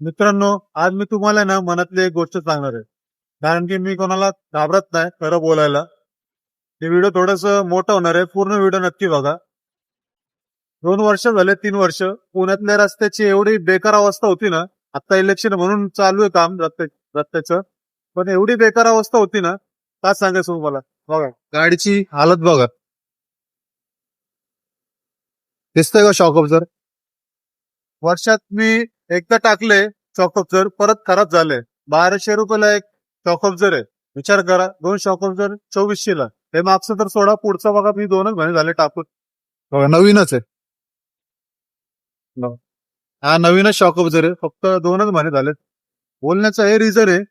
मित्रांनो, आज मी तुम्हाला ना मनातली एक गोष्ट सांगणार आहे. कारण की मी कोणाला घाबरत नाही खरं बोलायला. हे व्हिडिओ थोडस मोठं होणार आहे. पूर्ण व्हिडिओ नक्की बघा. 2 वर्ष झाले, 3 वर्ष पुण्यातल्या रस्त्याची एवढी बेकार अवस्था होती ना. आता इलेक्शन म्हणून चालू आहे काम रस्त्याचं. पण एवढी बेकार अवस्था होती ना, काय सांगायचं तुम्हाला. बघा गाडीची हालत बघा. दिसतंय का शॉक ऑब्झर? वर्षात मी एकदा टाकले शॉक ऑब्झर, परत खराब झाले. 1200 रुपयाला एक शॉक ऑब्झर आहे. विचार करा, 2 शॉक ऑब्झर 2400 ला. हे मागचं तर सोडा, पुढचं बघा, मी 2च महिने झाले टाकून. बघा, नवीनच आहे. न- हा नवीनच शॉक ऑब्झर आहे, फक्त 2च महिने झाले. बोलण्याचं हे रिझन आहे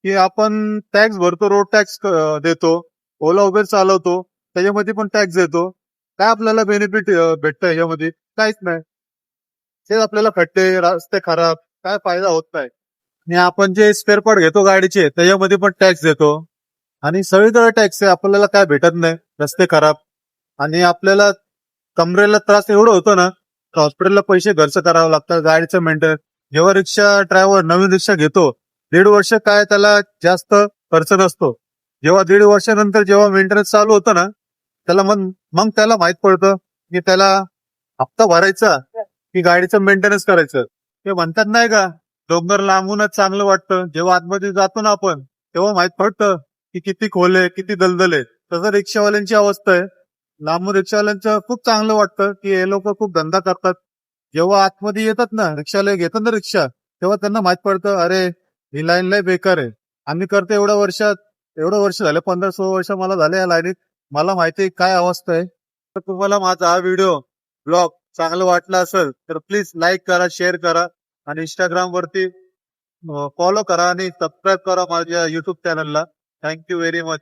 की आपण टॅक्स भरतो, रोड टॅक्स देतो, ओला उबेर चालवतो, त्याच्यामध्ये पण टॅक्स देतो. काय आपल्याला बेनिफिट भेटतं यामध्ये? काहीच नाही. तेच आपल्याला खड्डे, रस्ते खराब, काय फायदा होत नाही. आणि आपण जे स्पेअर पार्ट घेतो गाडीचे, त्याच्यामध्ये पण टॅक्स देतो. आणि सगळीकडे टॅक्स आहे, आपल्याला काय भेटत नाही. रस्ते खराब. आणि आपल्याला कमरेला त्रास एवढं होतो ना, हॉस्पिटलला पैसे खर्च करावं लागतं, गाडीचं मेंटेनन्स. जेव्हा रिक्षा ड्रायव्हर नवीन रिक्षा घेतो, 1.5 वर्ष काय त्याला जास्त खर्च नसतो. जेव्हा 1.5 वर्षानंतर जेव्हा मेंटेनन्स चालू होतं ना, त्याला मग मग त्याला माहित पडतं की त्याला हप्ता भरायचा की गाडीचं मेंटेनन्स करायचं. ते म्हणतात नाही का, डोंगर लांबूनच चांगलं वाटतं, जेव्हा आतमध्ये जातो ना आपण, तेव्हा माहित पडतं की किती खोल आहे, किती दलदल आहे. तसं रिक्षावाल्यांची अवस्था आहे. लांबून रिक्षावाल्यांचं खूप चांगलं वाटतं की हे लोक खूप धंदा करतात. जेव्हा आतमध्ये येतात ना, रिक्षावाले घेतात ना रिक्षा, तेव्हा त्यांना माहित पडतं, अरे ही लाईन लय बेकार आहे. आम्ही करतो एवढ्या वर्षात, एवढं वर्ष झाले, 15-16 वर्ष मला झाले या लाईनीत. मला माहिती आहे काय अवस्था आहे. तर तुम्हाला माझा हा व्हिडिओ ब्लॉग चांगला वाटला असेल तर प्लीज लाईक करा, शेअर करा, आणि इंस्टाग्राम वरती फॉलो करा आणि सबस्क्राईब करा माझ्या युट्यूब चॅनलला. Thank you very much.